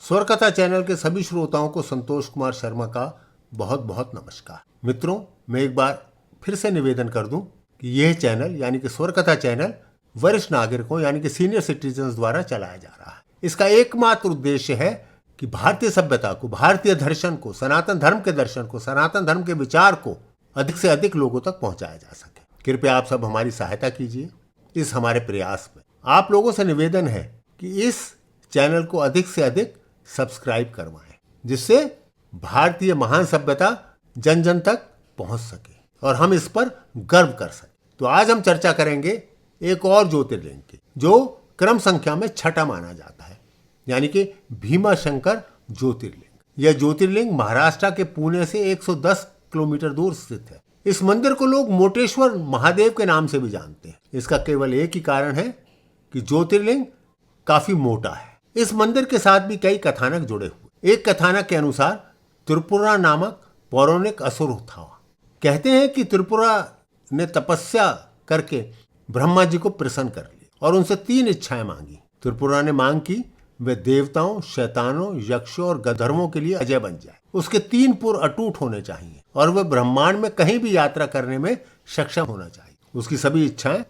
स्वरकथा channel के सभी श्रोताओं को संतोष कुमार शर्मा का बहुत बहुत नमस्कार। मित्रों, मैं एक बार फिर से निवेदन कर दूं कि यह चैनल यानी कि स्वरकथा चैनल वरिष्ठ नागरिकों यानी कि सीनियर सिटीजन्स द्वारा चलाया जा रहा है। इसका एकमात्र उद्देश्य है कि भारतीय सभ्यता को, भारतीय दर्शन को, सनातन धर्म के दर्शन को, सनातन धर्म के विचार को अधिक से अधिक लोगों तक पहुंचाया जा सके। कृपया आप सब हमारी सहायता कीजिए इस हमारे प्रयास में। आप लोगों से निवेदन है कि इस चैनल को अधिक से अधिक सब्सक्राइब करवाएं, जिससे भारतीय महान सभ्यता जन जन तक पहुंच सके और हम इस पर गर्व कर सकें। तो आज हम चर्चा करेंगे एक और ज्योतिर्लिंग की, जो क्रम संख्या में छठा माना जाता है, यानी कि भीमाशंकर ज्योतिर्लिंग। यह ज्योतिर्लिंग महाराष्ट्र के पुणे से 110 किलोमीटर दूर स्थित है। इस मंदिर को लोग मोटेश्वर महादेव के नाम से भी जानते हैं। इसका केवल एक ही कारण है कि ज्योतिर्लिंग काफी मोटा है। इस मंदिर के साथ भी कई कथानक जुड़े हुए। एक कथानक के अनुसार त्रिपुरा नामक पौराणिक असुर था। कहते हैं कि त्रिपुरा ने तपस्या करके ब्रह्मा जी को प्रसन्न कर लिया और उनसे 3 इच्छाएं मांगी। त्रिपुरा ने मांग की वे देवताओं, शैतानों, यक्षों और गंधर्वों के लिए अजय बन जाए। उसके 3 पुर अटूट होने चाहिए और वह ब्रह्मांड में कहीं भी यात्रा करने में सक्षम होना चाहिए। उसकी सभी इच्छाएं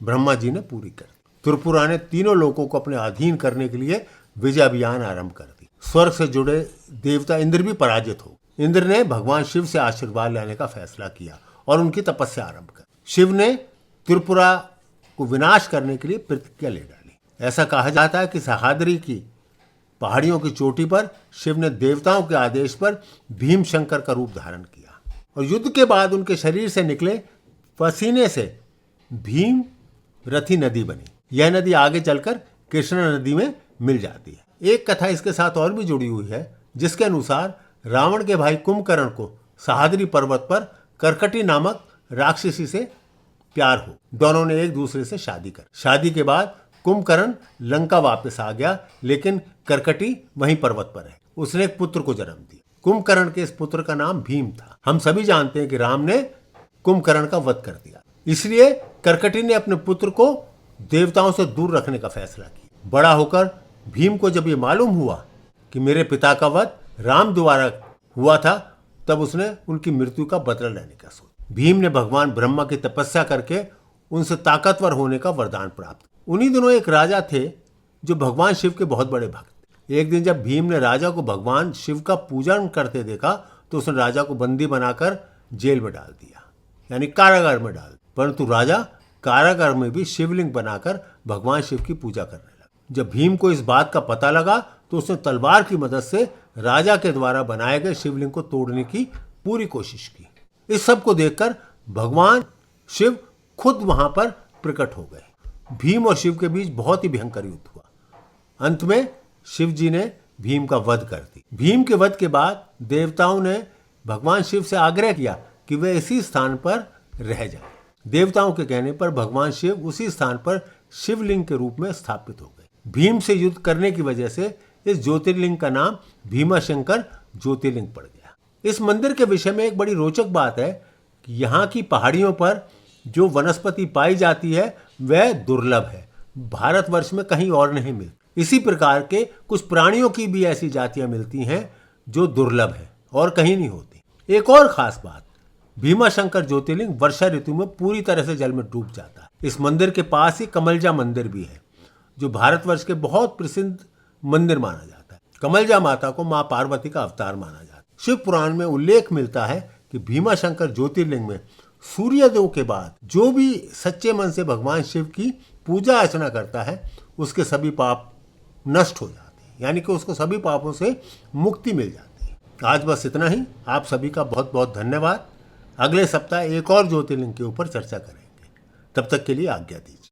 ब्रह्मा जी ने पूरी कर दी। त्रिपुरा ने तीनों लोगों को अपने अधीन करने के लिए विजय अभियान आरंभ कर दी। स्वर्ग से जुड़े देवता इंद्र भी पराजित हो। इंद्र ने भगवान शिव से आशीर्वाद लेने का फैसला किया और उनकी तपस्या आरंभ कर। शिव ने त्रिपुरा को विनाश करने के लिए प्रतिज्ञा ले डाली। ऐसा कहा जाता है कि सह्याद्री की पहाड़ियों की चोटी पर शिव ने देवताओं के आदेश पर भीमशंकर का रूप धारण किया और युद्ध के बाद उनके शरीर से निकले पसीने से भीम रथी नदी बनी। यह नदी आगे चलकर कृष्णा नदी में मिल जाती है। एक कथा इसके साथ और भी जुड़ी हुई है, जिसके अनुसार रावण के भाई कुंभकर्ण को सह्याद्री पर्वत पर कर्कटी नामक राक्षसी से प्यार हो। दोनों ने एक दूसरे से शादी कर। शादी के बाद कुंभकर्ण लंका वापस आ गया, लेकिन कर्कटी वहीं पर्वत पर है। उसने एक पुत्र को जन्म दिया। कुंभकर्ण के इस पुत्र का नाम भीम था। हम सभी जानते हैं कि राम ने कुंभकर्ण का वध कर दिया, इसलिए कर्कटी ने अपने पुत्र को देवताओं से दूर रखने का फैसला किया। बड़ा होकर भीम को जब ये मालूम हुआ कि मेरे पिता का वध राम द्वारा हुआ था, तब उसने उनकी मृत्यु का बदला लेने का सोचा। भीम ने भगवान ब्रह्मा की तपस्या करके उनसे ताकतवर होने का वरदान प्राप्त। उन्हीं दिनों एक राजा थे जो भगवान शिव के बहुत बड़े भक्त। एक दिन जब भीम ने राजा को भगवान शिव का पूजन करते देखा, तो उसने राजा को बंदी बनाकर जेल में डाल दिया, यानी कारागार में डाल। परंतु राजा कारागार में भी शिवलिंग बनाकर भगवान शिव की पूजा करने लगा। जब भीम को इस बात का पता लगा, तो उसने तलवार की मदद से राजा के द्वारा बनाए गए शिवलिंग को तोड़ने की पूरी कोशिश की। इस सब को देखकर भगवान शिव खुद वहां पर प्रकट हो गए। भीम और शिव के बीच बहुत ही भयंकर युद्ध हुआ। अंत में शिव जी ने भीम का वध कर दी। भीम के वध के बाद देवताओं ने भगवान शिव से आग्रह किया कि वे इसी स्थान पर रह जाएं। देवताओं के कहने पर भगवान शिव उसी स्थान पर शिवलिंग के रूप में स्थापित हो गए। भीम से युद्ध करने की वजह से इस ज्योतिर्लिंग का नाम भीमाशंकर ज्योतिर्लिंग पड़ गया। इस मंदिर के विषय में एक बड़ी रोचक बात है कि यहाँ की पहाड़ियों पर जो वनस्पति पाई जाती है वह दुर्लभ है, भारतवर्ष में कहीं और नहीं मिलती। इसी प्रकार के कुछ प्राणियों की भी ऐसी जातियां मिलती हैं जो दुर्लभ है और कहीं नहीं होती। एक और खास बात, भीमाशंकर ज्योतिर्लिंग वर्षा ऋतु में पूरी तरह से जल में डूब जाता है। इस मंदिर के पास ही कमलजा मंदिर भी है, जो भारतवर्ष के बहुत प्रसिद्ध मंदिर माना जाता है। कमलजा माता को मां पार्वती का अवतार माना जाता है। शिव पुराण में उल्लेख मिलता है कि भीमाशंकर ज्योतिर्लिंग में सूर्योदय के बाद जो भी सच्चे मन से भगवान शिव की पूजा अर्चना करता है, उसके सभी पाप नष्ट हो जाते हैं, यानी कि उसको सभी पापों से मुक्ति मिल जाती है। आज बस इतना ही। आप सभी का बहुत बहुत धन्यवाद। अगले सप्ताह एक और ज्योतिर्लिंग के ऊपर चर्चा करेंगे। तब तक के लिए आज्ञा दीजिए।